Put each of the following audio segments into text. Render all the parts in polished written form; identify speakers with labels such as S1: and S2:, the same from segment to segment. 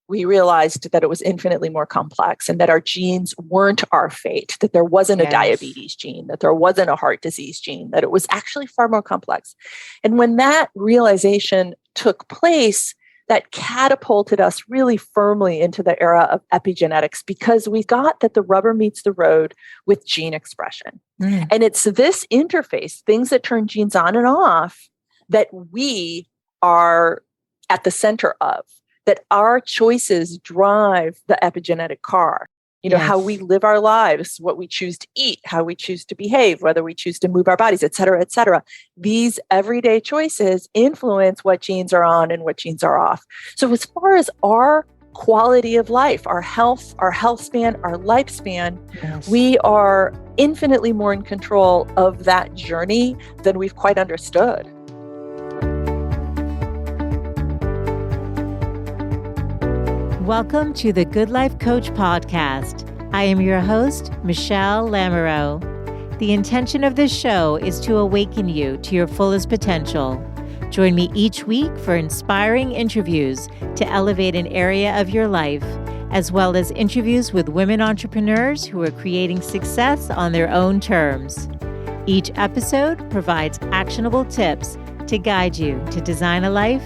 S1: we realized that it was infinitely more complex and that our genes weren't our fate, that there wasn't a diabetes gene, that there wasn't a heart disease gene, that it was actually far more complex. And when that realization took place, that catapulted us really firmly into the era of epigenetics, because we got that the rubber meets the road with gene expression. And it's this interface, things that turn genes on and off, that we are at the center of, that our choices drive the epigenetic car. How we live our lives, what we choose to eat, how we choose to behave, whether we choose to move our bodies, et cetera, et cetera. These everyday choices influence what genes are on and what genes are off. So as far as our quality of life, our health span, our lifespan, we are infinitely more in control of that journey than we've quite understood.
S2: Welcome to the Good Life Coach podcast. I am your host, Michelle Lamoureux. The intention of this show is to awaken you to your fullest potential. Join me each week for inspiring interviews to elevate an area of your life, as well as interviews with women entrepreneurs who are creating success on their own terms. Each episode provides actionable tips to guide you to design a life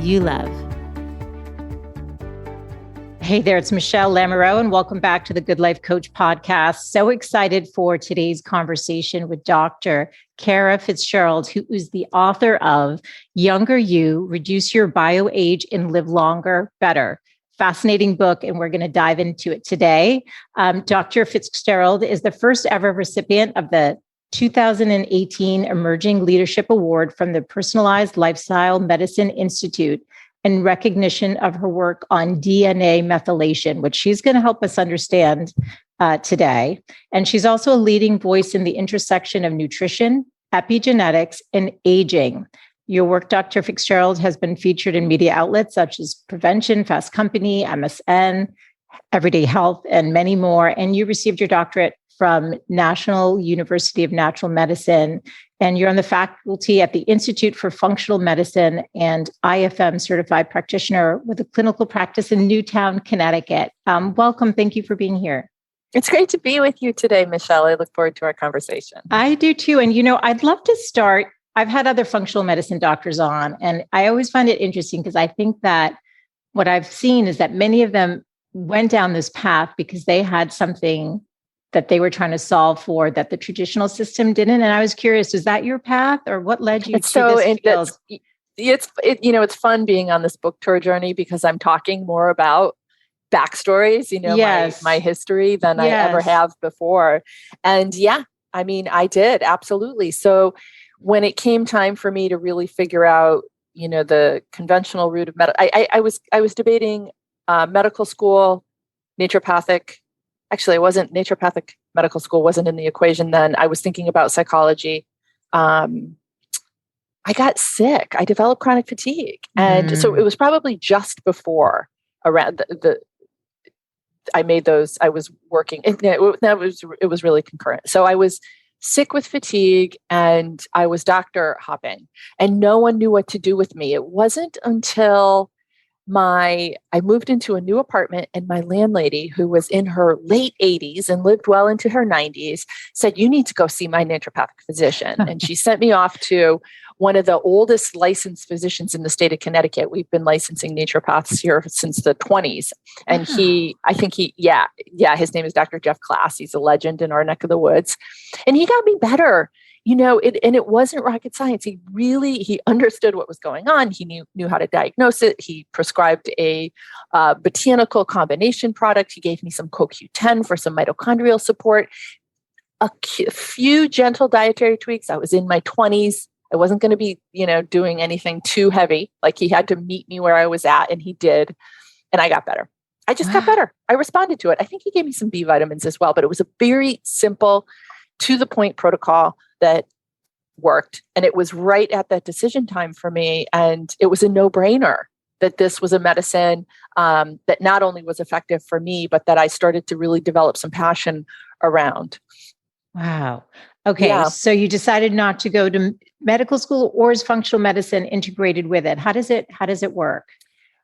S2: you love. Hey there, it's Michelle Lamoureux, and welcome back to the Good Life Coach podcast. So excited for today's conversation with Dr. Kara Fitzgerald, who is the author of Younger You, Reduce Your Bio Age and Live Longer, Better. Fascinating book, and we're going to dive into it today. Dr. Fitzgerald is the first ever recipient of the 2018 Emerging Leadership Award from the Personalized Lifestyle Medicine Institute, in recognition of her work on DNA methylation, which she's going to help us understand today. And she's also a leading voice in the intersection of nutrition, epigenetics, and aging. Your work, Dr. Fitzgerald, has been featured in media outlets such as Prevention, Fast Company, MSN, Everyday Health, and many more. And you received your doctorate from National University of Natural Medicine, and you're on the faculty at the Institute for Functional Medicine and IFM certified practitioner with a clinical practice in Newtown, Connecticut. Welcome. Thank you for being here.
S1: It's great to be with you today, Michelle. I look forward to our conversation.
S2: I do too. And, I'd love to start. I've had other functional medicine doctors on, and I always find it interesting because I think that what I've seen is that many of them went down this path because they had something that they were trying to solve for that the traditional system didn't. And I was curious, is that your path, or what led you to this field?
S1: It's fun being on this book tour journey because I'm talking more about backstories, my history than I ever have before. And I did. Absolutely. So when it came time for me to really figure out, the conventional route of medicine, I was debating medical school, naturopathic. Actually, naturopathic medical school wasn't in the equation then. I was thinking about psychology. I got sick. I developed chronic fatigue. And so it was probably just before around I made those, I was working, it was really concurrent. So I was sick with fatigue and I was doctor hopping and no one knew what to do with me. It wasn't until I moved into a new apartment and my landlady, who was in her late 80s and lived well into her 90s, said, "You need to go see my naturopathic physician." And she sent me off to one of the oldest licensed physicians in the state of Connecticut. We've been licensing naturopaths here since the 20s. And his name is Dr. Jeff Klass. He's a legend in our neck of the woods. And he got me better. It wasn't rocket science. He understood what was going on. He knew how to diagnose it. He prescribed a botanical combination product. He gave me some CoQ10 for some mitochondrial support, a few gentle dietary tweaks. I was in my 20s. I wasn't going to be, doing anything too heavy. Like, he had to meet me where I was at, and he did. And I got better. I just got better. I responded to it. I think he gave me some B vitamins as well, but it was a very simple, to the point protocol that worked. And it was right at that decision time for me. And it was a no-brainer that this was a medicine that not only was effective for me, but that I started to really develop some passion around.
S2: Wow. Okay. Yeah. So you decided not to go to medical school, or is functional medicine integrated with it? How does it work?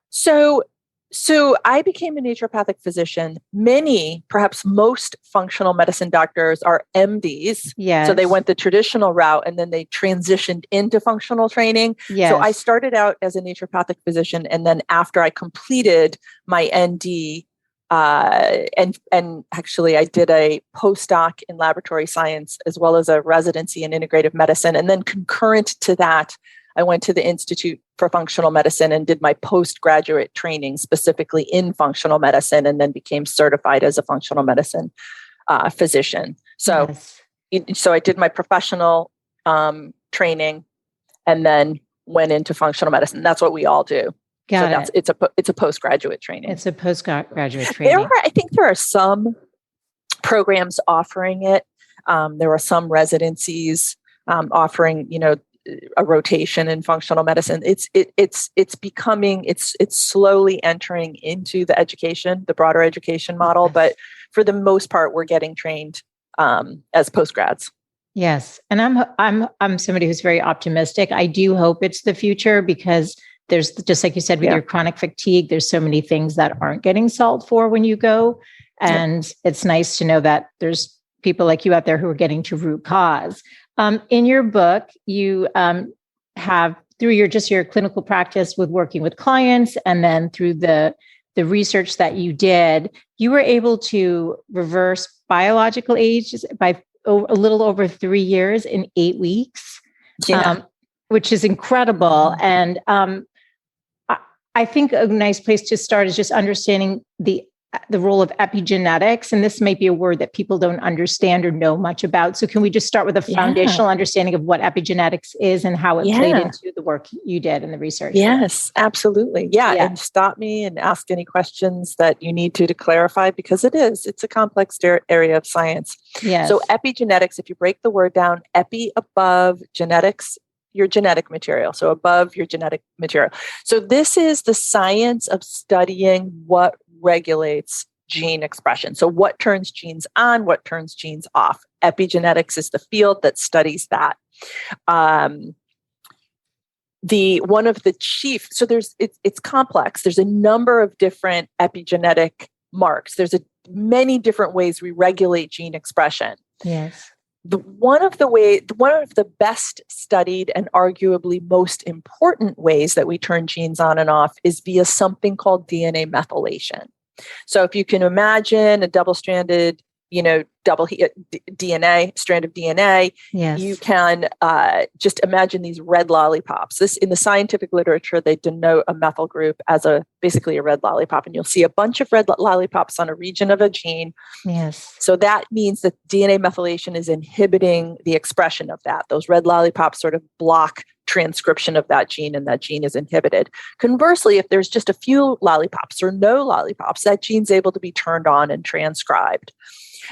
S1: So So I became a naturopathic physician. Many, perhaps most functional medicine doctors are MDs.
S2: Yes.
S1: So they went the traditional route and then they transitioned into functional training.
S2: Yes.
S1: So I started out as a naturopathic physician. And then after I completed my ND, and actually I did a postdoc in laboratory science as well as a residency in integrative medicine. And then concurrent to that, I went to the Institute for Functional Medicine and did my postgraduate training specifically in functional medicine, and then became certified as a functional medicine physician. So, so I did my professional training, and then went into functional medicine. That's what we all do. It's a postgraduate training.
S2: It's a postgraduate training.
S1: I think there are some programs offering it. There are some residencies offering, a rotation in functional medicine. It's slowly entering into the broader education model. Yes. But for the most part, we're getting trained as postgrads.
S2: Yes. And I'm somebody who's very optimistic. I do hope it's the future, because there's, just like you said, with your chronic fatigue, there's so many things that aren't getting solved for when you go. And it's nice to know that there's people like you out there who are getting to root cause. In your book, you have, through your clinical practice with working with clients, and then through the research that you did, you were able to reverse biological age by a little over 3 years in 8 weeks, which is incredible. And I think a nice place to start is just understanding the role of epigenetics. And this might be a word that people don't understand or know much about. So can we just start with a foundational understanding of what epigenetics is and how it played into the work you did and the research?
S1: Yes, absolutely. Yeah. And stop me and ask any questions that you need to clarify, because it's a complex area of science.
S2: Yes.
S1: So epigenetics, if you break the word down, epi, above, genetics, your genetic material. So above your genetic material. So this is the science of studying what regulates gene expression. So what turns genes on, what turns genes off. Epigenetics is the field that studies that. One of the chief, so it's complex. There's a number of different epigenetic marks. There's many different ways we regulate gene expression.
S2: Yes.
S1: One of the best studied and arguably most important ways that we turn genes on and off is via something called DNA methylation. So if you can imagine a double-stranded, DNA, strand of DNA, you can just imagine these red lollipops. This, in the scientific literature, they denote a methyl group as basically a red lollipop, and you'll see a bunch of red lollipops on a region of a gene.
S2: Yes.
S1: So that means that DNA methylation is inhibiting the expression of that. Those red lollipops sort of block transcription of that gene, and that gene is inhibited. Conversely, if there's just a few lollipops or no lollipops, that gene's able to be turned on and transcribed.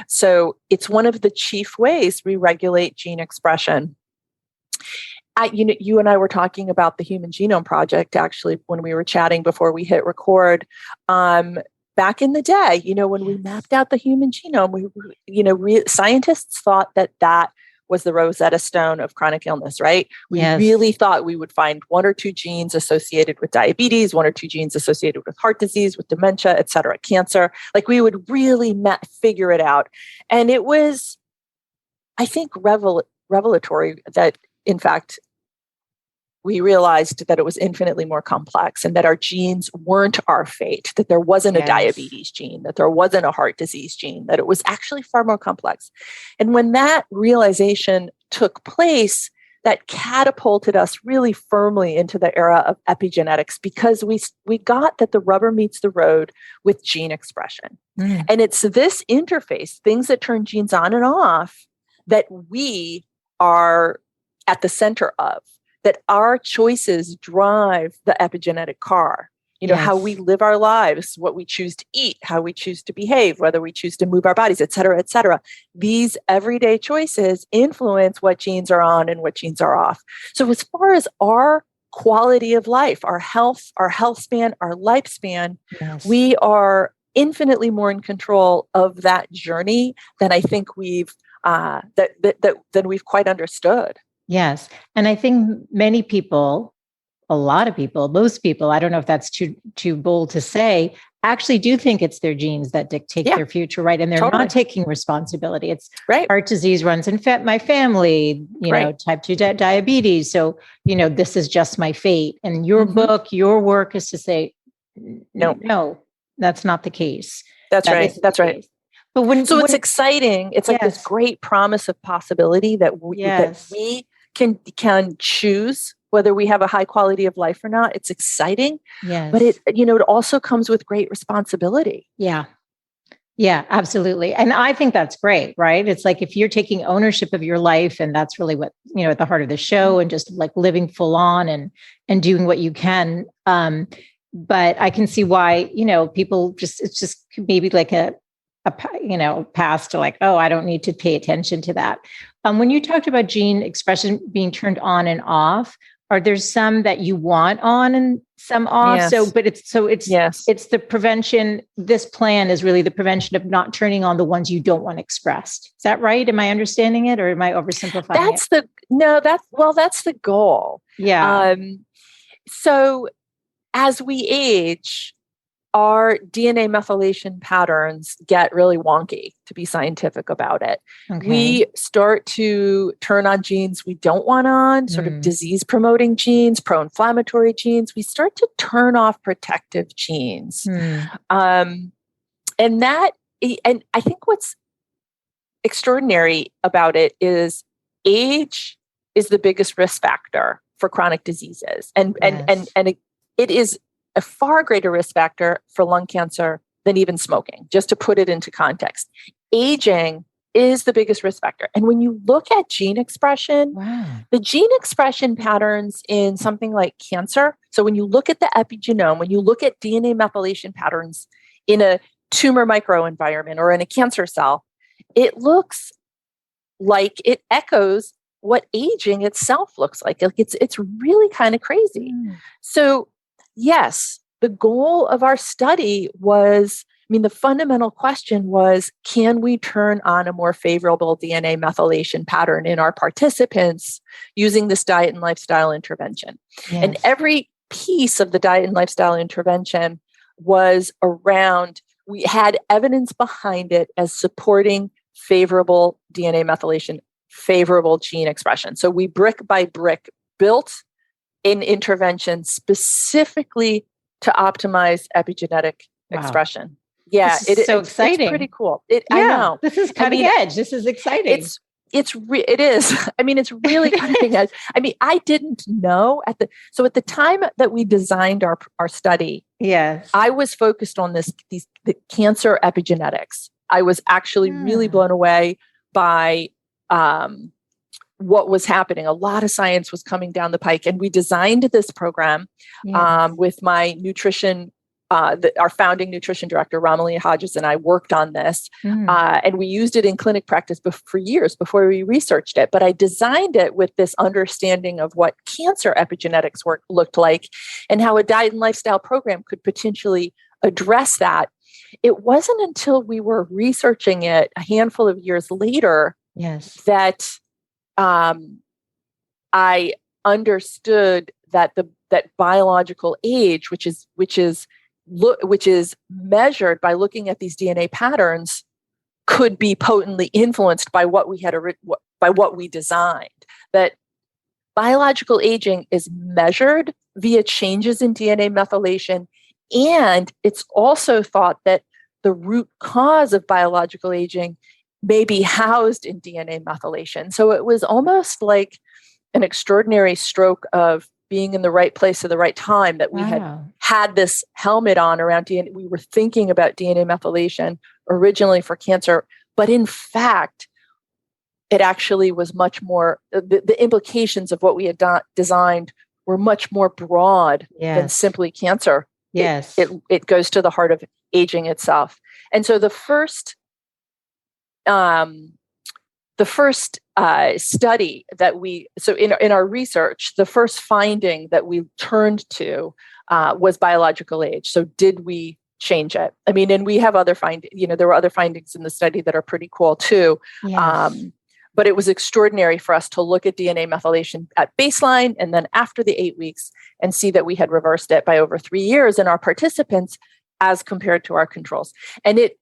S1: So it's one of the chief ways we regulate gene expression. You and I were talking about the Human Genome Project, actually, when we were chatting before we hit record. Back in the day, when we mapped out the human genome, scientists thought that was the Rosetta Stone of chronic illness, right? We really thought we would find 1 or 2 genes associated with diabetes, 1 or 2 genes associated with heart disease, with dementia, et cetera, cancer. Like, we would really figure it out. And it was, I think, revelatory that, in fact, we realized that it was infinitely more complex, and that our genes weren't our fate, that there wasn't a diabetes gene, that there wasn't a heart disease gene, that it was actually far more complex. And when that realization took place, that catapulted us really firmly into the era of epigenetics, because we got that the rubber meets the road with gene expression. And it's this interface, things that turn genes on and off, that we are at the center of. That our choices drive the epigenetic car. How we live our lives, what we choose to eat, how we choose to behave, whether we choose to move our bodies, et cetera, et cetera. These everyday choices influence what genes are on and what genes are off. So as far as our quality of life, our health span, our lifespan, we are infinitely more in control of that journey than I think we've quite understood.
S2: Yes. And I think many people a lot of people, most people, I don't know if that's too bold to say, actually do think it's their genes that dictate their future, right? And they're not taking responsibility. It's heart disease runs in my family, you know, type 2 diabetes. So, you know, this is just my fate. And your book, your work is to say, no, that's not the case.
S1: That's right. But it's exciting. It's like this great promise of possibility that we can choose whether we have a high quality of life or not. It's exciting.
S2: Yes.
S1: But it also comes with great responsibility.
S2: Yeah. Yeah, absolutely. And I think that's great, right? It's like if you're taking ownership of your life, and that's really what, you know, at the heart of the show, and just like living full on and doing what you can. But I can see why, you know, people it's just maybe like a past to like, oh, I don't need to pay attention to that. When you talked about gene expression being turned on and off, are there some that you want on and some off?
S1: Yes.
S2: It's the prevention. This plan is really the prevention of not turning on the ones you don't want expressed. Is that right? Am I understanding it, or am I oversimplifying
S1: That's the goal.
S2: Yeah.
S1: So as we age, our DNA methylation patterns get really wonky, to be scientific about it. Okay. We start to turn on genes we don't want on, sort of disease-promoting genes, pro-inflammatory genes. We start to turn off protective genes. And I think what's extraordinary about it is age is the biggest risk factor for chronic diseases. And it is a far greater risk factor for lung cancer than even smoking, just to put it into context. Aging is the biggest risk factor. And when you look at gene expression, the gene expression patterns in something like cancer, so when you look at the epigenome, when you look at DNA methylation patterns in a tumor microenvironment or in a cancer cell, it looks like it echoes what aging itself looks like. It's really kind of crazy. So yes, the goal of our study was, the fundamental question was, can we turn on a more favorable DNA methylation pattern in our participants using this diet and lifestyle intervention? Yes. And every piece of the diet and lifestyle intervention was around, we had evidence behind it as supporting favorable DNA methylation, favorable gene expression. So we brick by brick built in intervention specifically to optimize epigenetic expression. Yeah,
S2: it's so exciting.
S1: It's pretty cool. I know.
S2: This is cutting edge. This is exciting.
S1: It is. It's really cutting edge. I didn't know at the time that we designed our study.
S2: Yes,
S1: I was focused on the cancer epigenetics. I was actually really blown away by what was happening. A lot of science was coming down the pike, and we designed this program with my nutrition, our founding nutrition director, Romilly Hodges, and I worked on this, and we used it in clinic practice for years before we researched it. But I designed it with this understanding of what cancer epigenetics looked like and how a diet and lifestyle program could potentially address that. It wasn't until we were researching it a handful of years later that I understood that that biological age, which is measured by looking at these DNA patterns, could be potently influenced by what we designed. That biological aging is measured via changes in DNA methylation, and it's also thought that the root cause of biological aging may be housed in DNA methylation. So it was almost like an extraordinary stroke of being in the right place at the right time, that we had this helmet on around DNA. We were thinking about DNA methylation originally for cancer, but in fact, it actually was much more, the implications of what we had designed were much more broad than simply cancer.
S2: Yes.
S1: It goes to the heart of aging itself. And so the first study that in our research, the first finding that we turned to was biological age. So did we change it? And we have other findings, there were other findings in the study that are pretty cool too.
S2: Yes.
S1: But it was extraordinary for us to look at DNA methylation at baseline and then after the 8 weeks and see that we had reversed it by over 3 years in our participants as compared to our controls. And it's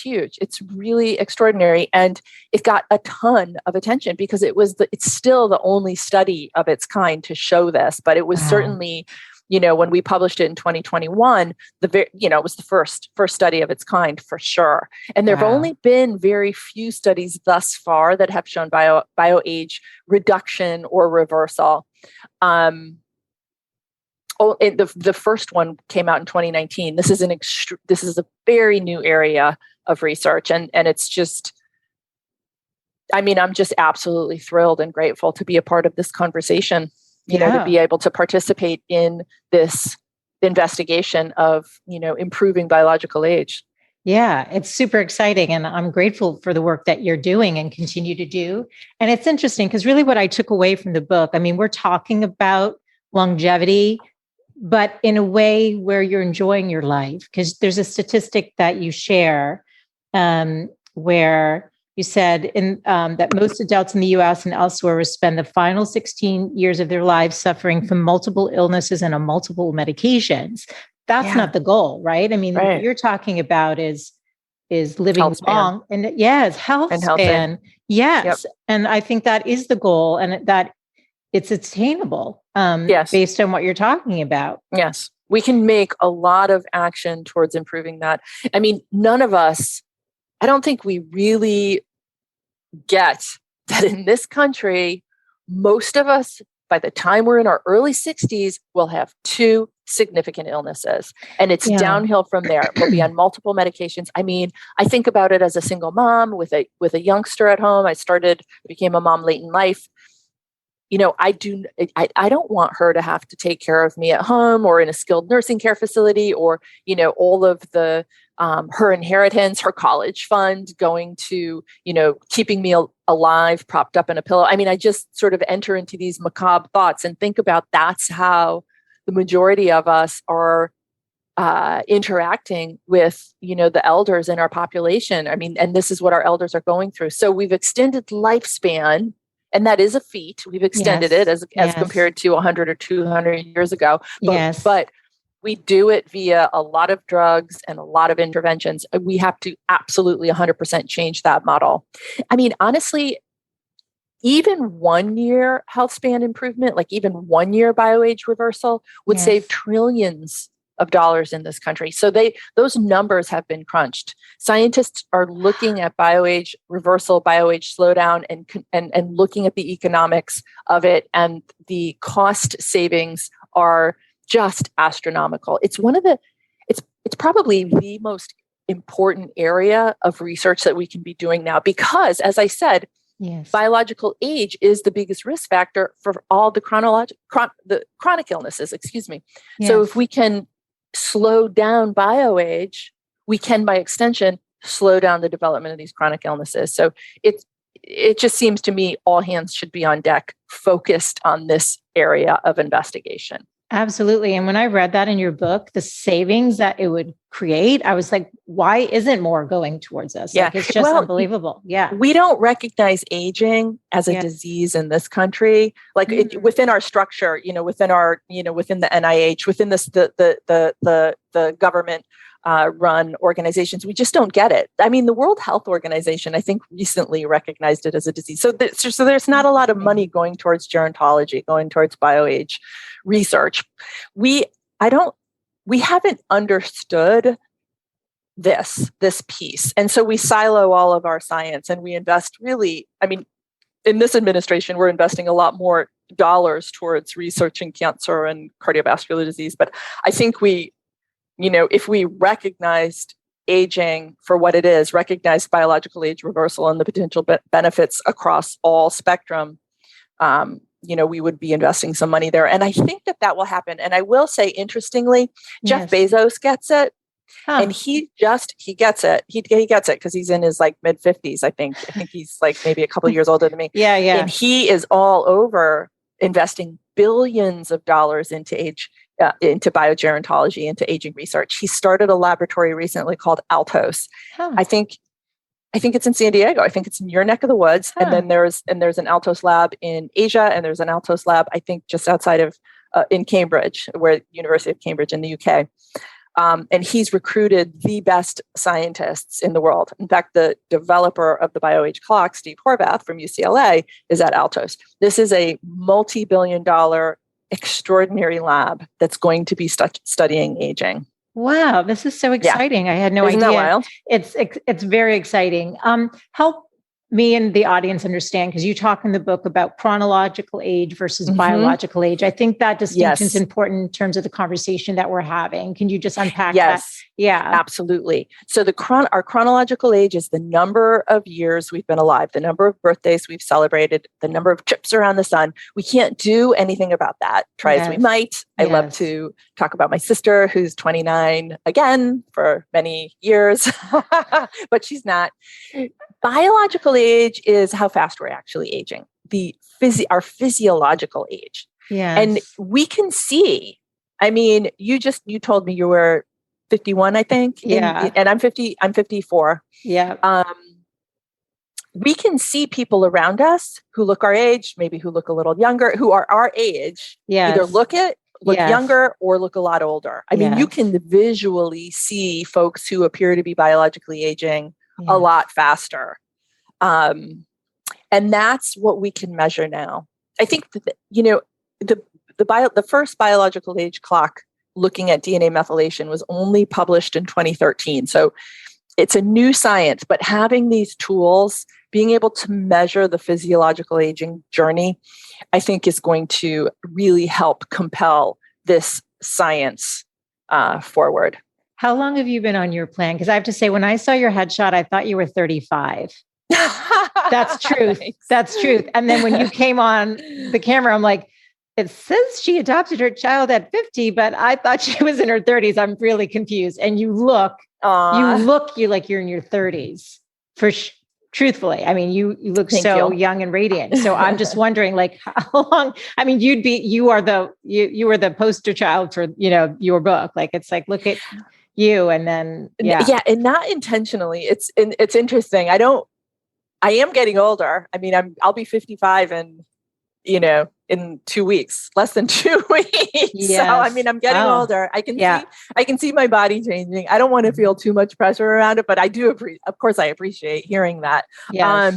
S1: huge. It's really extraordinary. And it got a ton of attention because it's still the only study of its kind to show this, but it was certainly, when we published it in 2021, it was the first study of its kind for sure. And there have only been very few studies thus far that have shown bioage reduction or reversal. The first one came out in 2019. This is a very new area of research, and it's just, I'm just absolutely thrilled and grateful to be a part of this conversation. To be able to participate in this investigation of, improving biological age.
S2: Yeah, it's super exciting. And I'm grateful for the work that you're doing and continue to do. And it's interesting because really what I took away from the book, we're talking about longevity, but in a way where you're enjoying your life. Because there's a statistic that you share where you said that most adults in the US and elsewhere will spend the final 16 years of their lives suffering from multiple illnesses and on multiple medications. That's not the goal, right? What you're talking about is living
S1: health
S2: long
S1: span.
S2: and yes, health and span. Healthy. Yes. Yep. And I think that is the goal and that it's attainable based on what you're talking about.
S1: Yes. We can make a lot of action towards improving that. None of us, I don't think we really get that in this country, most of us, by the time we're in our early 60s, will have 2 significant illnesses. And it's downhill from there. We'll be on multiple medications. I think about it as a single mom with a youngster at home. I became a mom late in life. I don't want her to have to take care of me at home or in a skilled nursing care facility or, all of the her inheritance, her college fund going to, keeping me alive, propped up in a pillow. I just sort of enter into these macabre thoughts and think about that's how the majority of us are interacting with, the elders in our population. And this is what our elders are going through. So we've extended lifespan, and that is a feat. We've extended it as compared to 100 or 200 years ago. But we do it via a lot of drugs and a lot of interventions. We have to absolutely 100% change that model. Honestly, even 1 year health span improvement, like even 1 year bioage reversal would save trillions of dollars in this country. So those numbers have been crunched. Scientists are looking at bioage reversal, bioage slowdown, and looking at the economics of it, and the cost savings are just astronomical. It's probably the most important area of research that we can be doing now because, as I said, biological age is the biggest risk factor for all the chronic illnesses. So if we can slow down bioage, we can, by extension, slow down the development of these chronic illnesses. So it just seems to me all hands should be on deck, focused on this area of investigation.
S2: Absolutely. And when I read that in your book, the savings that it would create, I was like, why isn't more going towards us? It's just unbelievable. Yeah.
S1: We don't recognize aging as a disease in this country. Within our structure, within the NIH, within this, the government run organizations, we just don't get it. The World Health Organization, I think, recently recognized it as a disease. So there's not a lot of money going towards gerontology, going towards bioage research. We haven't understood this piece. And so we silo all of our science and we invest really, in this administration, we're investing a lot more dollars towards researching cancer and cardiovascular disease. But I think if we recognized aging for what it is, recognized biological age reversal and the potential benefits across all spectrum, we would be investing some money there. And I think that will happen. And I will say, interestingly, Jeff Bezos gets it. Huh. And he gets it. He gets it because he's in his mid 50s, I think. I think he's maybe a couple of years older than me.
S2: Yeah.
S1: And he is all over investing billions of dollars into biogerontology, into aging research. He started a laboratory recently called Altos. Huh. I think I think it's in San Diego. I think it's in your neck of the woods. And then there's an Altos lab in Asia, and there's an Altos lab, I think, just outside of in Cambridge, where University of Cambridge in the UK. And he's recruited the best scientists in the world. In fact, the developer of the BioAge clock, Steve Horvath from UCLA, is at Altos. This is a multi-billion-dollar extraordinary lab that's going to be studying aging.
S2: Wow, this is so exciting. Yeah. I had no idea.
S1: Isn't that wild?
S2: It's very exciting. Help me and the audience understand, because you talk in the book about chronological age versus biological age. I think that distinction is important in terms of the conversation that we're having. Can you just unpack that? Yeah,
S1: absolutely. So our chronological age is the number of years we've been alive, the number of birthdays we've celebrated, the number of trips around the sun. We can't do anything about that. Try as we might. I love to talk about my sister, who's 29 again for many years, but she's not. Biological age is how fast we're actually aging, our physiological age.
S2: Yeah.
S1: And we can see, I mean, you told me you were 51, I think.
S2: Yeah.
S1: And I'm 54.
S2: Yeah.
S1: We can see people around us who look our age, maybe who look a little younger, who are our age, either look younger or look a lot older. I mean, you can visually see folks who appear to be biologically aging a lot faster. And that's what we can measure now. I think that, the first biological age clock looking at DNA methylation was only published in 2013. So it's a new science, but having these tools, being able to measure the physiological aging journey, I think is going to really help compel this science forward.
S2: How long have you been on your plan? Because I have to say, when I saw your headshot, I thought you were 35. That's truth. That's truth. And then when you came on the camera, I'm like, it says she adopted her child at 50, but I thought she was in her 30s. I'm really confused. And you look like you're in your 30s. Truthfully, I mean, you look so young and radiant. So I'm just wondering, like, how long? I mean, you were the poster child for your book. Like, it's like, look at you, and then
S1: and not intentionally. It's interesting. I am getting older. I mean, I'll be 55 in 2 weeks, less than 2 weeks. Yes. So I mean, I'm getting older. I can see my body changing. I don't want to feel too much pressure around it, but I do I appreciate hearing that.
S2: Yes.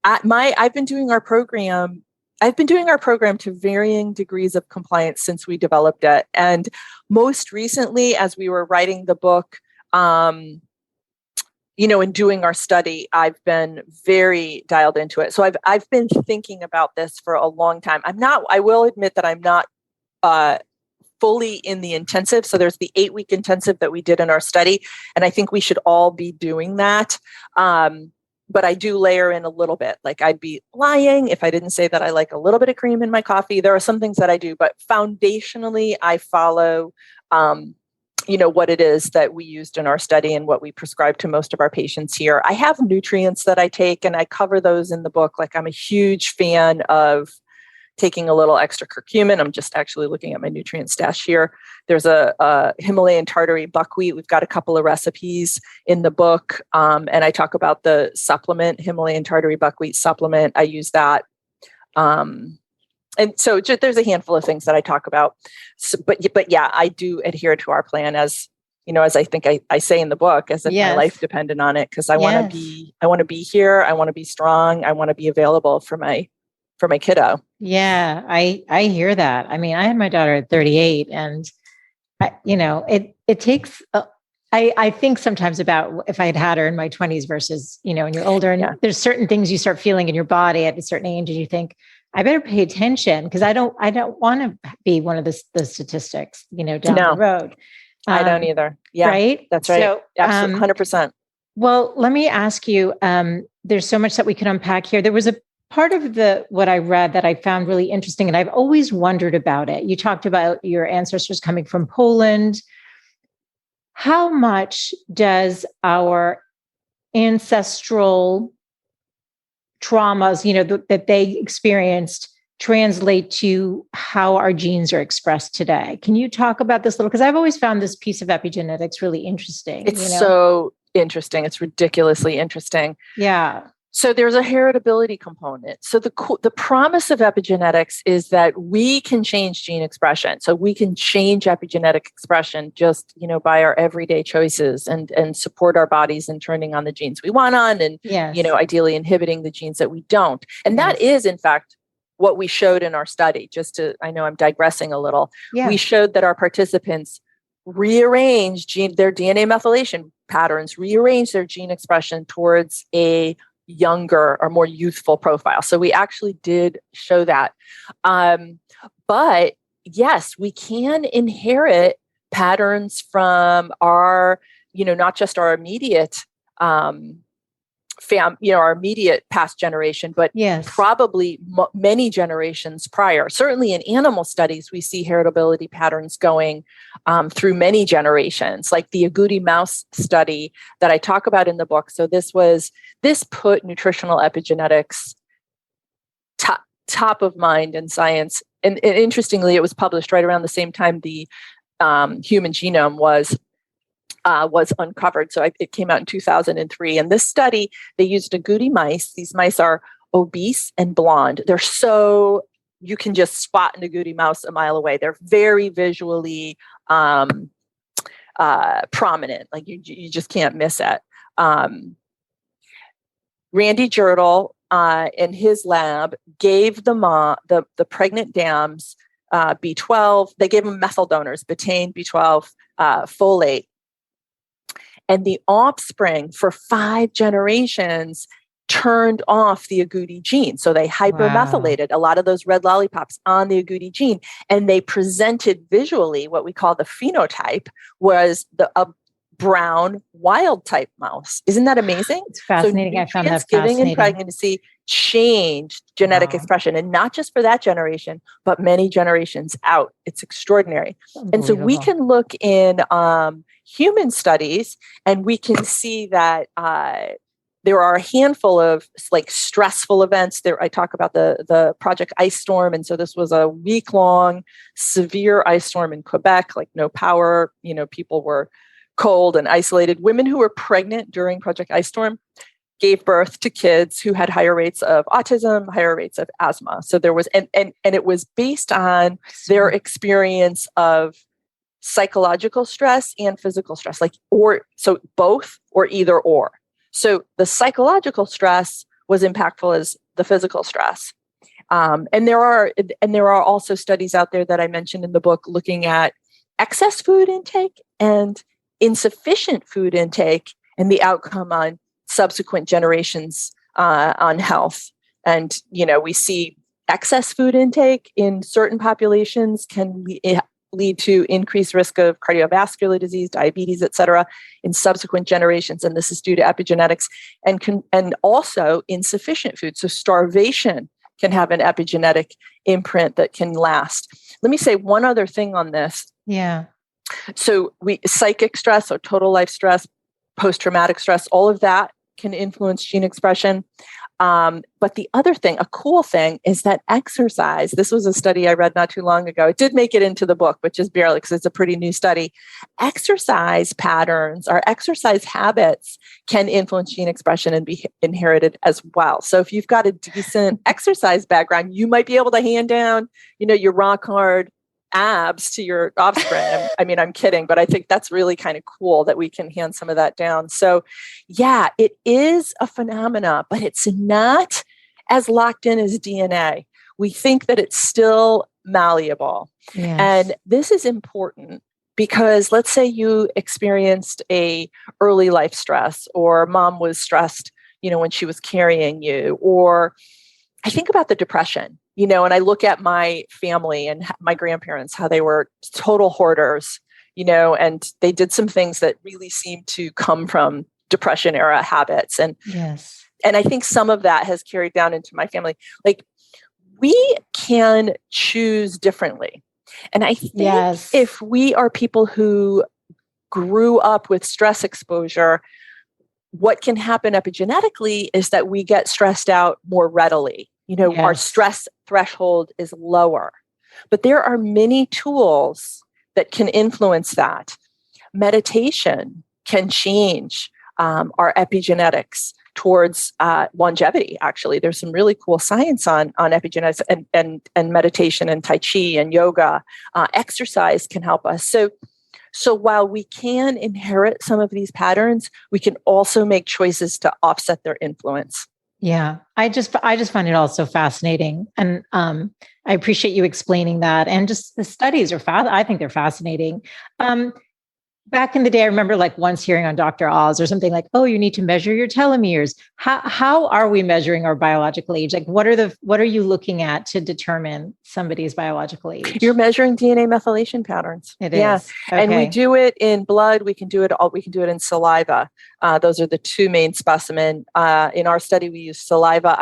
S1: I've been doing our program to varying degrees of compliance since we developed it. And most recently, as we were writing the book, and doing our study, I've been very dialed into it. So I've been thinking about this for a long time. I will admit that I'm not fully in the intensive. So there's the 8-week intensive that we did in our study. And I think we should all be doing that. But I do layer in a little bit. Like, I'd be lying if I didn't say that I like a little bit of cream in my coffee. There are some things that I do, but foundationally, I follow, what it is that we used in our study and what we prescribe to most of our patients here. I have nutrients that I take, and I cover those in the book. Like, I'm a huge fan of taking a little extra curcumin. I'm just actually looking at my nutrient stash here. There's a Himalayan tartary buckwheat. We've got a couple of recipes in the book. And I talk about the supplement, Himalayan tartary buckwheat supplement. I use that. And so there's a handful of things that I talk about. So, but yeah, I do adhere to our plan as I think I say in the book, as if my life depended on it, because I want to be here. I want to be strong. I want to be available for my kiddo.
S2: Yeah, I hear that. I mean, I had my daughter at 38, and it takes. I think sometimes about if I had her in my 20s versus when you're older, and there's certain things you start feeling in your body at a certain age, and you think, I better pay attention, because I don't want to be one of the statistics, down the road.
S1: I don't either. Yeah,
S2: right.
S1: That's right. So, absolutely, 100%.
S2: Well, let me ask you. There's so much that we could unpack here. There was a part of what I read that I found really interesting, and I've always wondered about it. You talked about your ancestors coming from Poland. How much does our ancestral traumas, that they experienced, translate to how our genes are expressed today? Can you talk about this little? Because I've always found this piece of epigenetics really interesting.
S1: It's so interesting. It's ridiculously interesting.
S2: Yeah.
S1: So there's a heritability component. So the promise of epigenetics is that we can change gene expression. So we can change epigenetic expression just, by our everyday choices and support our bodies in turning on the genes we want on and, ideally inhibiting the genes that we don't. And that is, in fact, what we showed in our study. I know I'm digressing a little. Yeah. We showed that our participants rearranged their DNA methylation patterns, rearranged their gene expression towards a younger or more youthful profile. So we actually did show that. But yes, we can inherit patterns from our, not just our immediate our immediate past generation, but probably many generations prior. Certainly in animal studies, we see heritability patterns going through many generations, like the agouti mouse study that I talk about in the book. So this put nutritional epigenetics top of mind in science. And interestingly, it was published right around the same time the human genome was uncovered. So it came out in 2003. And this study, they used agouti mice. These mice are obese and blonde. You can just spot an agouti mouse a mile away. They're very visually prominent. Like you just can't miss it. Randy Girdle in his lab gave the pregnant dams B12. They gave them methyl donors, betaine, B12, folate. And the offspring for 5 generations turned off the agouti gene. So they hypermethylated a lot of those red lollipops on the agouti gene. And they presented visually what we call the phenotype was a brown wild type mouse. Isn't that amazing?
S2: It's fascinating.
S1: So
S2: I found that
S1: fascinating.
S2: Giving
S1: and pregnancy changed genetic expression, and not just for that generation, but many generations out. It's extraordinary. And so we can look in human studies, and we can see that there are a handful of like stressful events. There, I talk about the Project Ice Storm, and so this was a week-long severe ice storm in Quebec, like no power. People were cold and isolated. Women who were pregnant during Project Ice Storm gave birth to kids who had higher rates of autism, higher rates of asthma. So there was, and it was based on their experience of psychological stress and physical stress, so both or either or. So the psychological stress was impactful as the physical stress. And there are also studies out there that I mentioned in the book looking at excess food intake and insufficient food intake and the outcome on subsequent generations on health. And, we see excess food intake in certain populations can lead to increased risk of cardiovascular disease, diabetes, et cetera, in subsequent generations. And this is due to epigenetics and also insufficient food. So starvation can have an epigenetic imprint that can last. Let me say one other thing on this.
S2: Yeah.
S1: So psychic stress or total life stress, post-traumatic stress, all of that can influence gene expression. But the other thing, a cool thing, is that exercise, this was a study I read not too long ago. It did make it into the book, but just barely because it's a pretty new study. Exercise patterns or exercise habits can influence gene expression and be inherited as well. So if you've got a decent exercise background, you might be able to hand down, your rock hard abs to your offspring. I'm kidding, but I think that's really kind of cool that we can hand some of that down. So yeah, it is a phenomena, but it's not as locked in as DNA. We think that it's still malleable. Yes. And this is important because let's say you experienced a early life stress, or mom was stressed, when she was carrying you, or I think about the depression. And I look at my family and my grandparents, how they were total hoarders, and they did some things that really seemed to come from Depression era habits. And I think some of that has carried down into my family. Like, we can choose differently. And I think if we are people who grew up with stress exposure, what can happen epigenetically is that we get stressed out more readily. Our stress threshold is lower. But there are many tools that can influence that. Meditation can change our epigenetics towards longevity. Actually, there's some really cool science on epigenetics and meditation and Tai Chi and yoga. Exercise can help us. So while we can inherit some of these patterns, we can also make choices to offset their influence.
S2: Yeah, I just find it all so fascinating, and I appreciate you explaining that. And just the studies are I think they're fascinating. Back in the day, I remember like once hearing on Dr. Oz or something like, "Oh, you need to measure your telomeres." How are we measuring our biological age? Like, what are you looking at to determine somebody's biological age?
S1: You're measuring DNA methylation patterns.
S2: It is,
S1: okay. And we do it in blood. We can do it in saliva. Those are the two main specimens. In our study, we use saliva.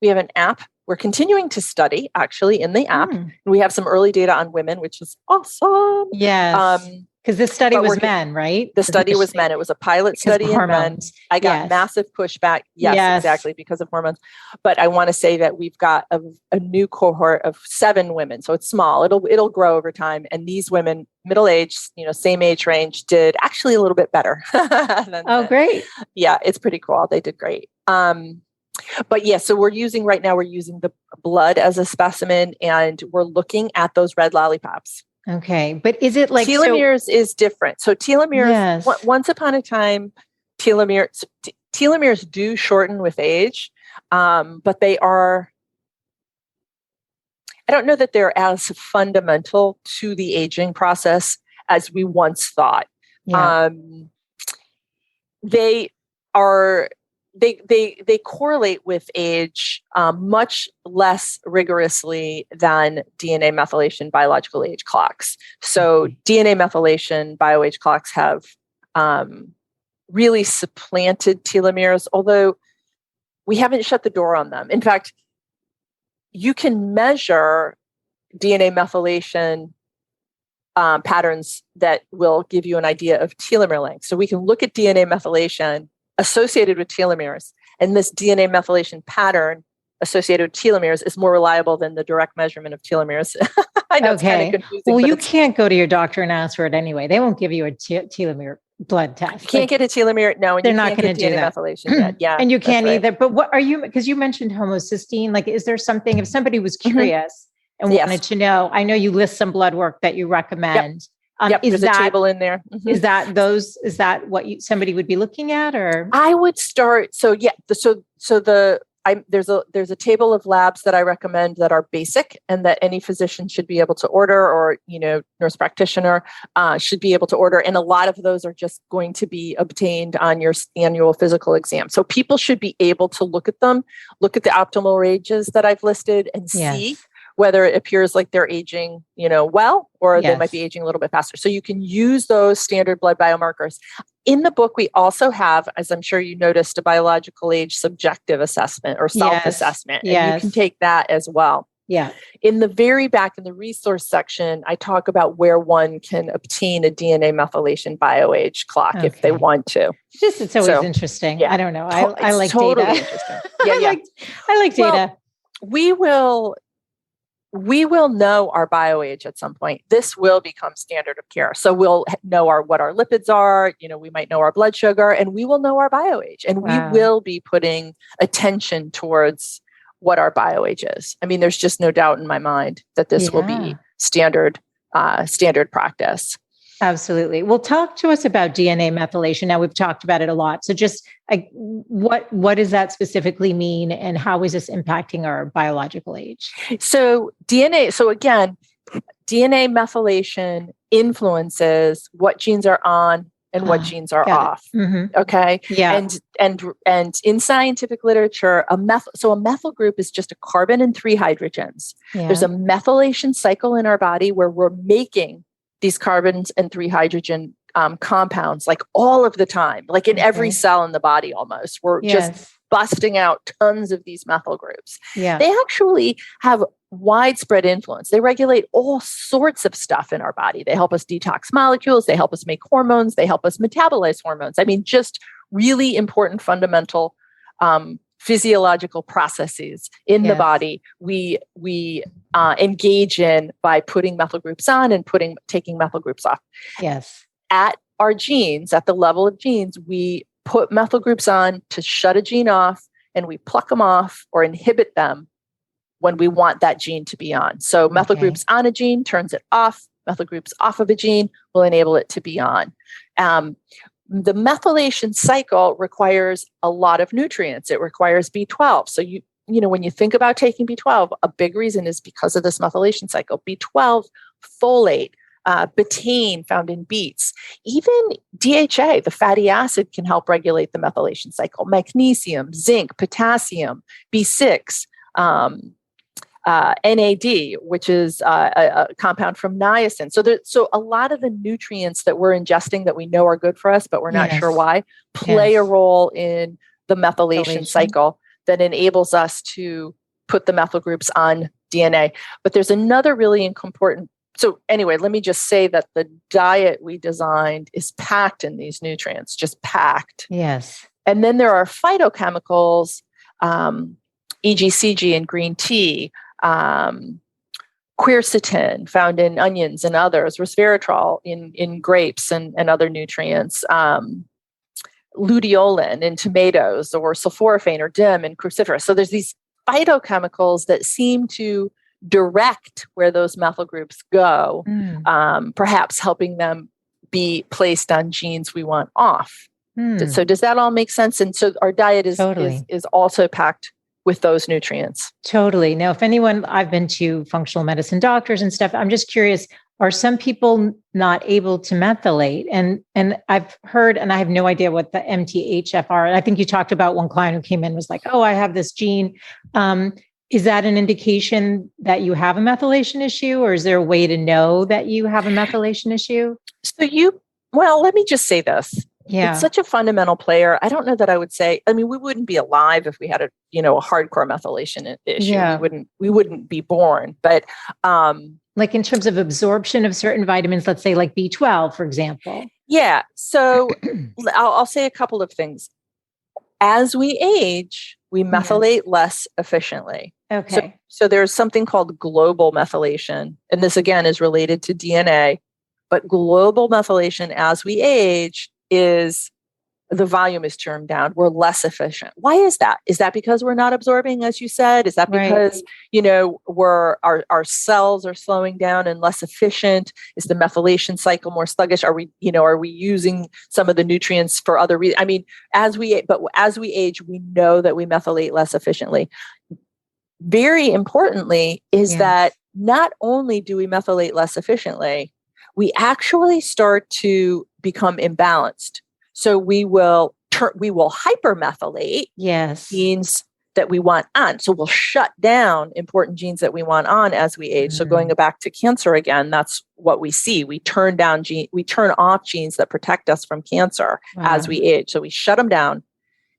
S1: We have an app. We're continuing to study actually in the app. We have some early data on women, which is awesome.
S2: Yes. Because this study was men, right?
S1: The study was men. It was a pilot study in men. I got massive pushback. Yes, exactly, because of hormones. But I want to say that we've got a new cohort of 7 women. So it's small. It'll grow over time. And these women, middle-aged, same age range, did actually a little bit better.
S2: Great.
S1: Yeah, it's pretty cool. They did great. But yeah, so we're using the blood as a specimen, and we're looking at those red lollipops.
S2: Okay. But is it like
S1: telomeres is different? So telomeres, once upon a time, telomeres do shorten with age, but they are, I don't know that they're as fundamental to the aging process as we once thought. Yeah. They correlate with age much less rigorously than DNA methylation biological age clocks. So DNA methylation bioage clocks have really supplanted telomeres, although we haven't shut the door on them. In fact, you can measure DNA methylation patterns that will give you an idea of telomere length. So we can look at DNA methylation associated with telomeres, and this DNA methylation pattern associated with telomeres is more reliable than the direct measurement of telomeres. I know it's kind of confusing.
S2: Well, you can't go to your doctor and ask for it anyway. They won't give you a telomere blood test.
S1: Can't get a telomere. No, and
S2: they're not going to do that.
S1: Methylation yet. Yeah,
S2: and you can't either. But what are you? Because you mentioned homocysteine. Like, is there something? If somebody was curious and wanted to know, I know you list some blood work that you recommend.
S1: There's a table in there.
S2: Is that what somebody would be looking at, or?
S1: I would start. There's a table of labs that I recommend that are basic and that any physician should be able to order, or nurse practitioner should be able to order. And a lot of those are just going to be obtained on your annual physical exam. So people should be able to look at them, look at the optimal ages that I've listed, and see whether it appears like they're aging, well, or they might be aging a little bit faster. So you can use those standard blood biomarkers. In the book, we also have, as I'm sure you noticed, a biological age subjective assessment or self-assessment. And you can take that as well.
S2: Yeah.
S1: In the very back in the resource section, I talk about where one can obtain a DNA methylation bioage clock if they want to.
S2: It's always interesting. Yeah. I don't know. I like
S1: totally
S2: data.
S1: Interesting. Yeah,
S2: I like data.
S1: Well, we will know our bioage at some point. This will become standard of care. So we'll know what our lipids are, we might know our blood sugar, and we will know our bioage. And we will be putting attention towards what our bioage is. I mean, there's just no doubt in my mind that this will be standard practice.
S2: Absolutely. Well, talk to us about DNA methylation. Now, we've talked about it a lot. So just what does that specifically mean, and how is this impacting our biological age?
S1: So again, DNA methylation influences what genes are on and what genes are off. Mm-hmm. Okay.
S2: Yeah.
S1: And in scientific literature, a methyl group is just a carbon and 3 hydrogens. Yeah. There's a methylation cycle in our body where we're making these carbons and 3 hydrogen compounds, like all of the time, like in every cell in the body almost. We're just busting out tons of these methyl groups.
S2: Yeah.
S1: They actually have widespread influence. They regulate all sorts of stuff in our body. They help us detox molecules. They help us make hormones. They help us metabolize hormones. I mean, just really important fundamental physiological processes in the body we engage in by putting methyl groups on and taking methyl groups off.
S2: Yes.
S1: At our genes, at the level of genes, we put methyl groups on to shut a gene off, and we pluck them off or inhibit them when we want that gene to be on. So methyl groups on a gene turns it off. Methyl groups off of a gene will enable it to be on. The methylation cycle requires a lot of nutrients. It requires B12. So when you think about taking B12, a big reason is because of this methylation cycle. B12, folate, betaine found in beets, even DHA, the fatty acid, can help regulate the methylation cycle. Magnesium, zinc, potassium, B6, NAD, which is a compound from niacin. So a lot of the nutrients that we're ingesting that we know are good for us, but we're not sure why, play a role in the methylation cycle that enables us to put the methyl groups on DNA. But there's another really important. So anyway, let me just say that the diet we designed is packed in these nutrients, just packed.
S2: Yes.
S1: And then there are phytochemicals, EGCG in green tea, quercetin found in onions and others, resveratrol in grapes and other nutrients, luteolin in tomatoes, or sulforaphane or DIM in cruciferous. So there's these phytochemicals that seem to direct where those methyl groups go, perhaps helping them be placed on genes we want off. So does that all make sense? And so our diet is also packed with those nutrients.
S2: Totally. Now, if anyone, I've been to functional medicine doctors and stuff, I'm just curious, are some people not able to methylate? And I've heard, and I have no idea what the MTHFR, I think you talked about one client who came in was like, oh, I have this gene. Is that an indication that you have a methylation issue, or is there a way to know that you have a methylation issue?
S1: Well, let me just say this.
S2: Yeah.
S1: It's such a fundamental player. I don't know that I would say, we wouldn't be alive if we had a hardcore methylation issue.
S2: Yeah.
S1: We wouldn't be born, but,
S2: like in terms of absorption of certain vitamins, let's say like B12, for example.
S1: Yeah. So I'll say a couple of things. As we age, we methylate less efficiently.
S2: Okay.
S1: So there's something called global methylation. And this again is related to DNA, but global methylation as we age is the volume is turned down. We're less efficient. Why is that? Is that because we're not absorbing, as you said? Is that because, our cells are slowing down and less efficient? Is the methylation cycle more sluggish? Are we using some of the nutrients for other reasons? As we age, we know that we methylate less efficiently. Very importantly is that not only do we methylate less efficiently, we actually start to become imbalanced. So we will hypermethylate genes that we want on. So we'll shut down important genes that we want on as we age. So going back to cancer again, that's what we see. We turn off genes that protect us from cancer as we age. So we shut them down,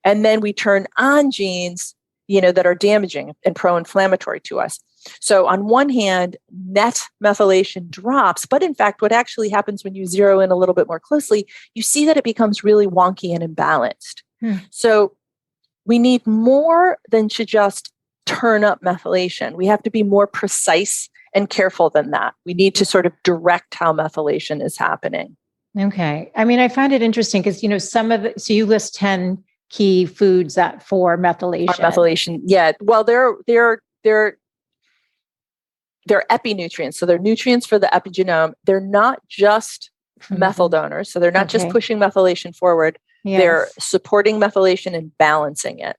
S1: and then we turn on genes, that are damaging and pro-inflammatory to us. So on one hand, net methylation drops, but in fact, what actually happens when you zero in a little bit more closely, you see that it becomes really wonky and imbalanced. So we need more than to just turn up methylation. We have to be more precise and careful than that. We need to sort of direct how methylation is happening.
S2: Okay. I find it interesting because, so you list 10 key foods that for methylation.
S1: Yeah. Well, they're epinutrients. So they're nutrients for the epigenome. They're not just methyl donors. So they're not just pushing methylation forward. Yes. They're supporting methylation and balancing it.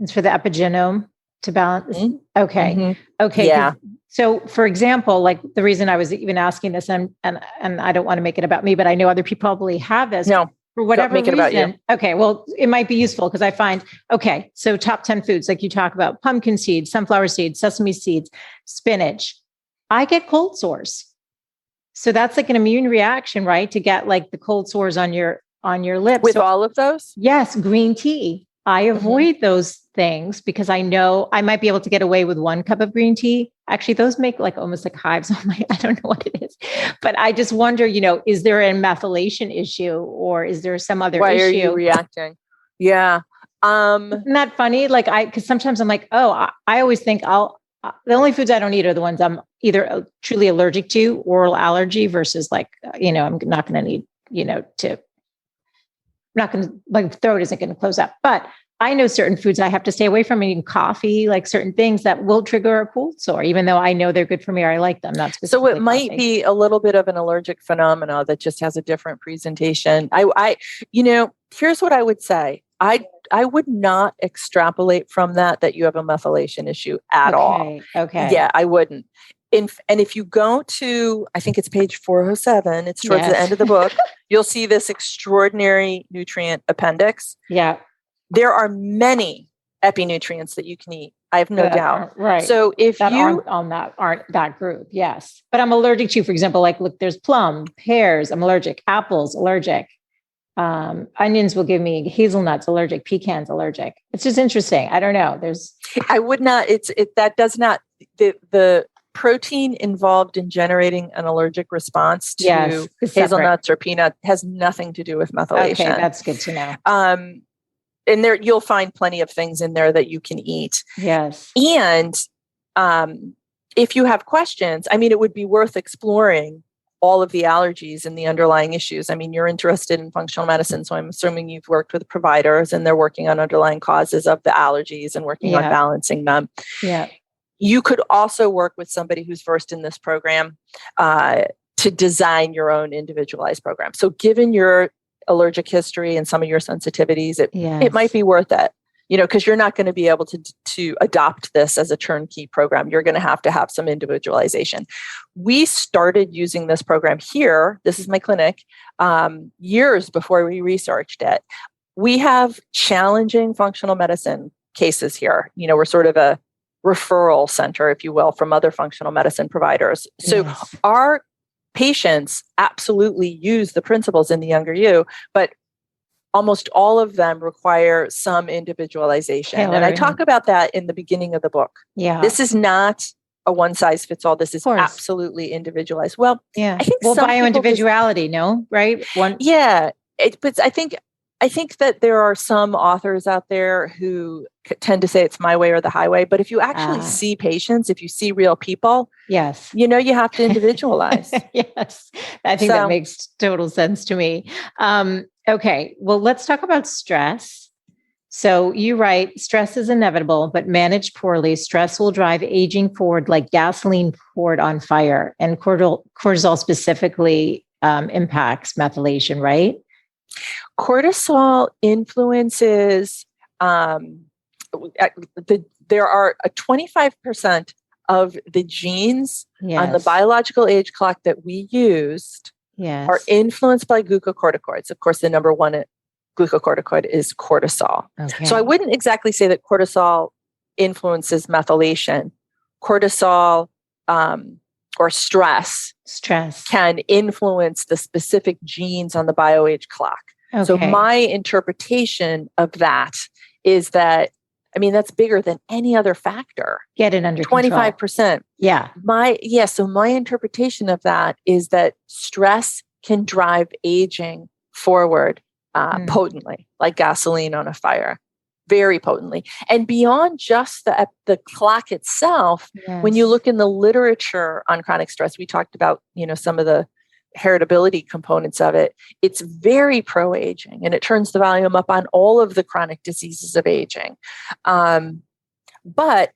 S2: It's for the epigenome to balance.
S1: Mm-hmm.
S2: Okay.
S1: Mm-hmm.
S2: Okay.
S1: Yeah.
S2: So for example, like the reason I was even asking this, and I don't want to make it about me, but I know other people probably have this.
S1: No.
S2: For whatever
S1: reason. About you.
S2: Okay. Well, it might be useful because I find, so top 10 foods, like you talk about pumpkin seeds, sunflower seeds, sesame seeds, spinach. I get cold sores. So that's like an immune reaction, right? To get like the cold sores on your lips.
S1: With all of those?
S2: Yes. Green tea. I avoid those things because I know I might be able to get away with 1 cup of green tea. Actually, those make like almost like hives on I don't know what it is, but I just wonder, is there a methylation issue or is there some other issue?
S1: Why are you reacting? Yeah.
S2: Isn't that funny? Like because sometimes I'm like, I always think the only foods I don't eat are the ones I'm either truly allergic to, oral allergy versus like, I'm not going to need I'm not going to, my throat isn't going to close up, but I know certain foods I have to stay away from, eating coffee, like certain things that will trigger a cold sore, even though I know they're good for me or I like them. Not specifically
S1: So it might be a little bit of an allergic phenomena that just has a different presentation. Here's what I would say. I would not extrapolate from that you have a methylation issue at all.
S2: Okay.
S1: Yeah, I wouldn't. And if you go to, I think it's page 407, it's towards the end of the book, you'll see this extraordinary nutrient appendix.
S2: Yeah.
S1: There are many epinutrients that you can eat. I have no doubt.
S2: Right.
S1: So if
S2: aren't that group, yes. But I'm allergic to, for example, like, look, there's plum, pears, I'm allergic, apples, allergic. Onions will give me, hazelnuts, allergic, pecans, allergic. It's just interesting. I don't know.
S1: I would not, that does not, the protein involved in generating an allergic response to hazelnuts or peanut has nothing to do with methylation.
S2: Okay, that's good to know.
S1: And there you'll find plenty of things in there that you can eat.
S2: Yes.
S1: And if you have questions, it would be worth exploring all of the allergies and the underlying issues. You're interested in functional medicine, so I'm assuming you've worked with providers and they're working on underlying causes of the allergies and working on balancing them.
S2: Yeah.
S1: You could also work with somebody who's versed in this program to design your own individualized program. So given your allergic history and some of your sensitivities, it might be worth it, because you're not going to be able to adopt this as a turnkey program. You're going to have some individualization. We started using this program here. This is my clinic, years before we researched it. We have challenging functional medicine cases here. We're sort of a referral center, if you will, from other functional medicine providers. So our patients absolutely use the principles in the younger you, but almost all of them require some individualization. And I talk about that in the beginning of the book.
S2: Yeah.
S1: This is not a one size fits all. This is absolutely individualized. Well, I think
S2: bioindividuality, no, right?
S1: But I think that there are some authors out there who tend to say it's my way or the highway. But if you actually see patients, if you see real people, you have to individualize.
S2: Yes. I think that makes total sense to me. Okay. Well, let's talk about stress. So you write, stress is inevitable, but managed poorly, stress will drive aging forward like gasoline poured on fire. And cortisol specifically impacts methylation, right?
S1: Cortisol influences, there are 25% of the genes on the biological age clock that we used are influenced by glucocorticoids. Of course, the number one glucocorticoid is cortisol. Okay. So I wouldn't exactly say that cortisol influences methylation. Cortisol or stress can influence the specific genes on the bioage clock. Okay. So my interpretation of that is that, that's bigger than any other factor.
S2: Get it under
S1: 25%.
S2: Control. Yeah.
S1: So my interpretation of that is that stress can drive aging forward potently, like gasoline on a fire, very potently. And beyond just the clock itself, when you look in the literature on chronic stress, we talked about, some of the heritability components of it. It's very pro-aging, and it turns the volume up on all of the chronic diseases of aging. But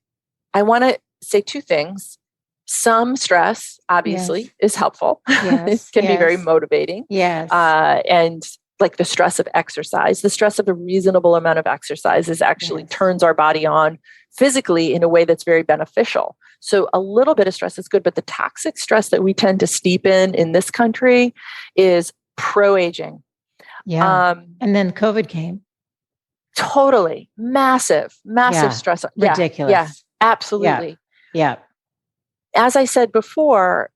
S1: I want to say two things. Some stress, obviously, is helpful. It can be very motivating.
S2: Yes.
S1: And like the stress of exercise, the stress of a reasonable amount of exercise is actually turns our body on physically in a way that's very beneficial. So a little bit of stress is good, but the toxic stress that we tend to steep in this country is pro-aging.
S2: Yeah. And then COVID came.
S1: Totally. Massive stress.
S2: Ridiculous.
S1: Yeah, absolutely.
S2: Yeah.
S1: As I said before,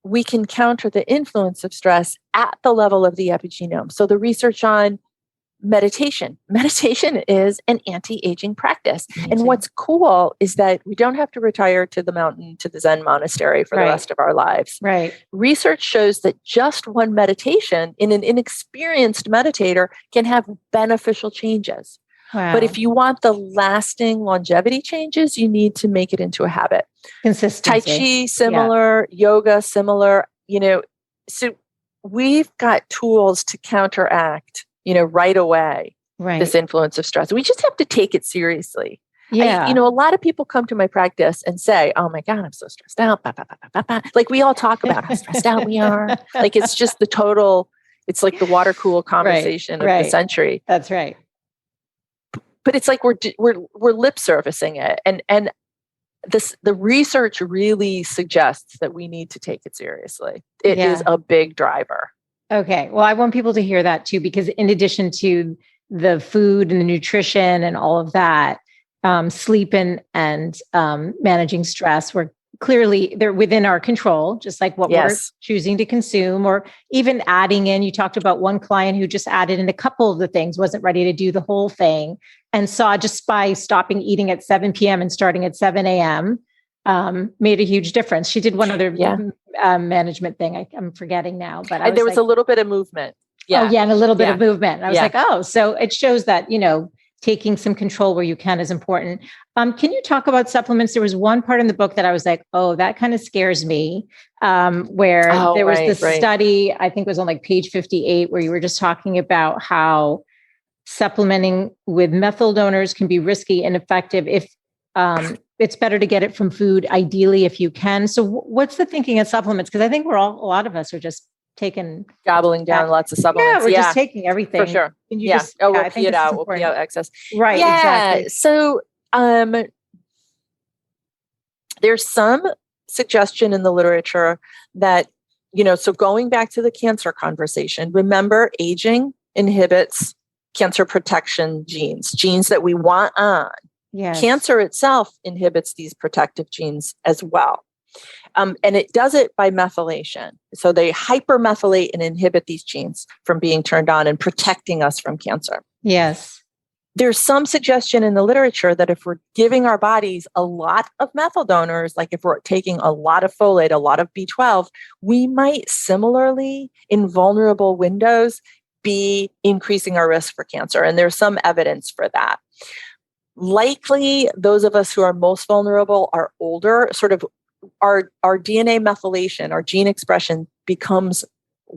S1: we can counter the influence of stress at the level of the epigenome. So the research on meditation is an anti-aging practice. Amazing. And what's cool is that we don't have to retire to the mountain, to the Zen monastery for the rest of our lives.
S2: Right.
S1: Research shows that just one meditation in an inexperienced meditator can have beneficial changes.
S2: Wow.
S1: But if you want the lasting longevity changes, you need to make it into a habit.
S2: Consistency.
S1: Tai Chi, similar. Yoga, similar. So we've got tools to counteract, right away, this influence of stress. We just have to take it seriously.
S2: Yeah.
S1: A lot of people come to my practice and say, oh my God, I'm so stressed out. Like we all talk about how stressed out we are. Like it's just it's like the water cool conversation of the century.
S2: That's right.
S1: But it's like we're lip servicing it. And the research really suggests that we need to take it seriously. It is a big driver.
S2: Okay. Well, I want people to hear that too, because in addition to the food and the nutrition and all of that, sleep and managing stress, they're within our control, just like what we're choosing to consume, or even adding in. You talked about one client who just added in a couple of the things, wasn't ready to do the whole thing, and saw just by stopping eating at 7 p.m. and starting at 7 a.m. Made a huge difference. She did one other management thing. I'm forgetting now, but
S1: there was a little bit of movement.
S2: Yeah. Oh, yeah. And a little bit of movement. And I was like, oh, so it shows that, taking some control where you can is important. Can you talk about supplements? There was one part in the book that I was like, oh, that kind of scares me. Where there was this study, I think it was on like page 58, where you were just talking about how supplementing with methyl donors can be risky and effective if it's better to get it from food, ideally, if you can. So what's the thinking of supplements? Because I think a lot of us are just
S1: gobbling down lots of supplements.
S2: Yeah, we're just taking everything.
S1: For sure.
S2: We'll
S1: pee it out. We'll pee out excess.
S2: Right.
S1: Yeah.
S2: Exactly.
S1: So there's some suggestion in the literature that, so going back to the cancer conversation, remember aging inhibits cancer protection genes that we want on.
S2: Yes.
S1: Cancer itself inhibits these protective genes as well. And it does it by methylation. So they hypermethylate and inhibit these genes from being turned on and protecting us from cancer.
S2: Yes.
S1: There's some suggestion in the literature that if we're giving our bodies a lot of methyl donors, like if we're taking a lot of folate, a lot of B12, we might similarly, in vulnerable windows, be increasing our risk for cancer. And there's some evidence for that. Likely, those of us who are most vulnerable are older, sort of our DNA methylation, our gene expression becomes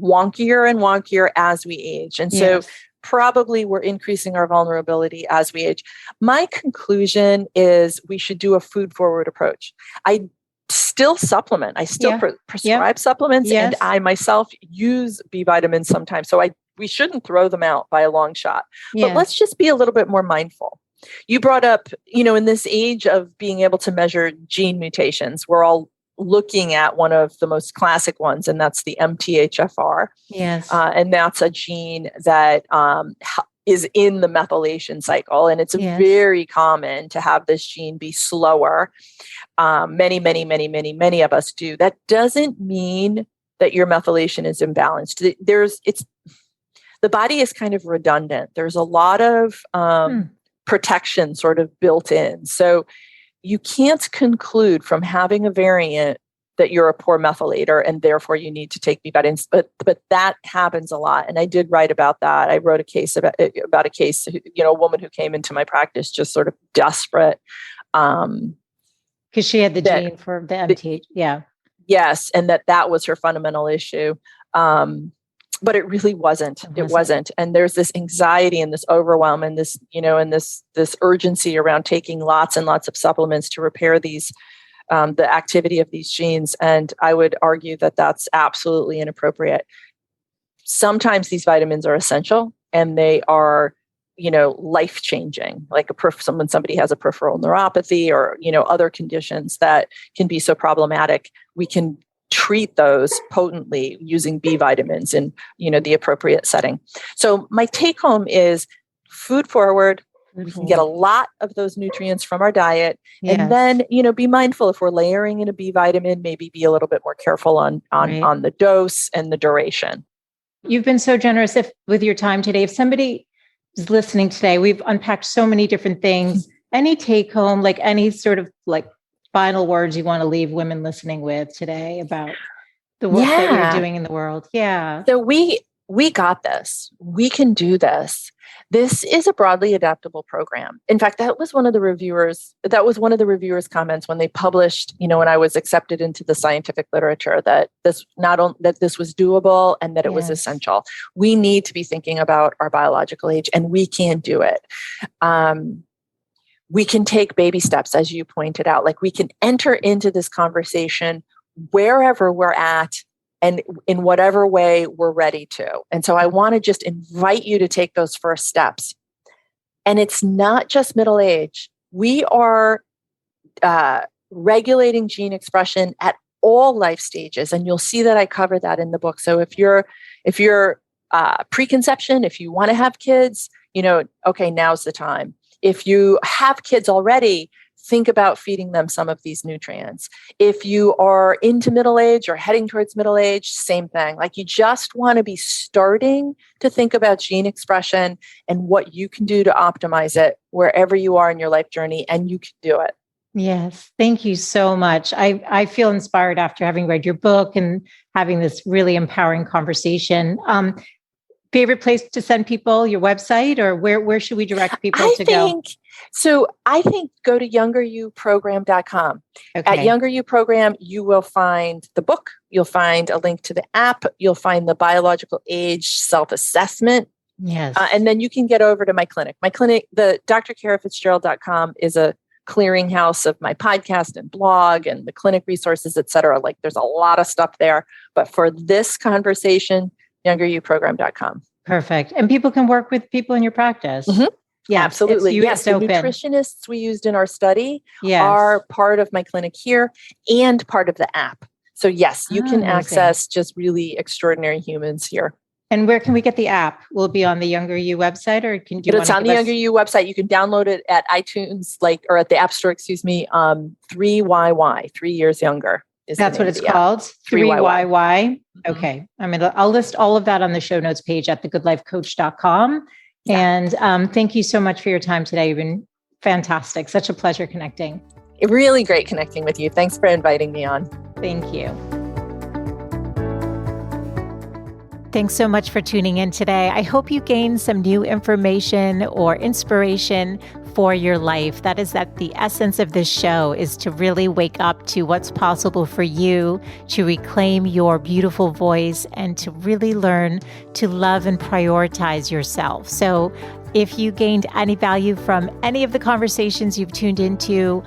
S1: wonkier and wonkier as we age. And so probably we're increasing our vulnerability as we age. My conclusion is we should do a food forward approach. I still supplement. I still prescribe supplements, and I myself use B vitamins sometimes. So we shouldn't throw them out by a long shot. But let's just be a little bit more mindful. You brought up, in this age of being able to measure gene mutations, we're all looking at one of the most classic ones, and that's the MTHFR.
S2: Yes.
S1: And that's a gene that is in the methylation cycle. And it's very common to have this gene be slower. Many of us do. That doesn't mean that your methylation is imbalanced. The body is kind of redundant. There's a lot of protection sort of built in. So you can't conclude from having a variant that you're a poor methylator and therefore you need to take B vitamins. But that happens a lot. And I did write about that. I wrote a case about a case, a woman who came into my practice just sort of desperate.
S2: Because she had the gene for the MTH.
S1: Yes. And that was her fundamental issue. But it really wasn't. It wasn't. And there's this anxiety and this overwhelm and this, and this urgency around taking lots and lots of supplements to repair these, the activity of these genes. And I would argue that that's absolutely inappropriate. Sometimes these vitamins are essential and they are, life-changing, like somebody has a peripheral neuropathy or, other conditions that can be so problematic. We can treat those potently using B vitamins in, the appropriate setting. So my take home is food forward. We can get a lot of those nutrients from our diet.
S2: Yes.
S1: And then, be mindful if we're layering in a B vitamin, maybe be a little bit more careful on the dose and the duration.
S2: You've been so generous with your time today. If somebody is listening today, we've unpacked so many different things. Any take home, like any sort of like final words you want to leave women listening with today about the work that you're doing in the world? Yeah.
S1: So we got this. We can do this. This is a broadly adaptable program. In fact, that was one of the reviewers' comments when they published, when I was accepted into the scientific literature, that this was doable and that it was essential. We need to be thinking about our biological age, and we can do it. We can take baby steps, as you pointed out. Like, we can enter into this conversation wherever we're at and in whatever way we're ready to. And so I want to just invite you to take those first steps. And it's not just middle age. We are regulating gene expression at all life stages. And you'll see that I cover that in the book. So if you're preconception, if you want to have kids, okay, now's the time. If you have kids already, think about feeding them some of these nutrients. If you are into middle age or heading towards middle age, same thing. Like, you just want to be starting to think about gene expression and what you can do to optimize it wherever you are in your life journey, and you can do it.
S2: Yes. Thank you so much. I feel inspired after having read your book and having this really empowering conversation. Favorite place to send people, your website, or where should we direct people to go?
S1: So I think go to youngeryouprogram.com. Okay. At Younger You Program, you will find the book. You'll find a link to the app. You'll find the biological age self-assessment.
S2: Yes.
S1: And then you can get over to my clinic. My clinic, the drcarafitzgerald.com, is a clearinghouse of my podcast and blog and the clinic resources, et cetera. Like, there's a lot of stuff there. But for this conversation, youngeryouprogram.com.
S2: Perfect. And people can work with people in your practice.
S1: Mm-hmm. Yeah, absolutely. Yes, the
S2: open.
S1: Nutritionists we used in our study are part of my clinic here and part of the app. So yes, you can access just really extraordinary humans here.
S2: And where can we get the app? Will it be on the Younger You website, or
S1: it's on the Younger You website. You can download it at iTunes, or at the App Store, 3YY, 3 years younger.
S2: That's what it's called. 3YY. Okay. I'll list all of that on the show notes page at thegoodlifecoach.com. Yeah. And thank you so much for your time today. You've been fantastic. Such a pleasure connecting.
S1: Really great connecting with you. Thanks for inviting me on.
S2: Thank you. Thanks so much for tuning in today. I hope you gained some new information or inspiration for your life. That is the essence of this show, is to really wake up to what's possible for you, to reclaim your beautiful voice, and to really learn to love and prioritize yourself. So if you gained any value from any of the conversations you've tuned into,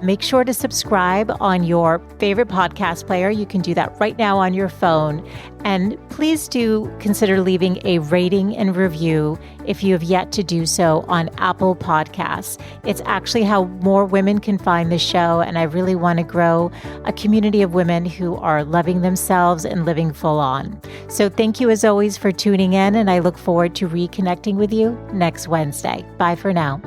S2: make sure to subscribe on your favorite podcast player. You can do that right now on your phone. And please do consider leaving a rating and review if you have yet to do so on Apple Podcasts. It's actually how more women can find the show. And I really want to grow a community of women who are loving themselves and living full on. So thank you as always for tuning in. And I look forward to reconnecting with you next Wednesday. Bye for now.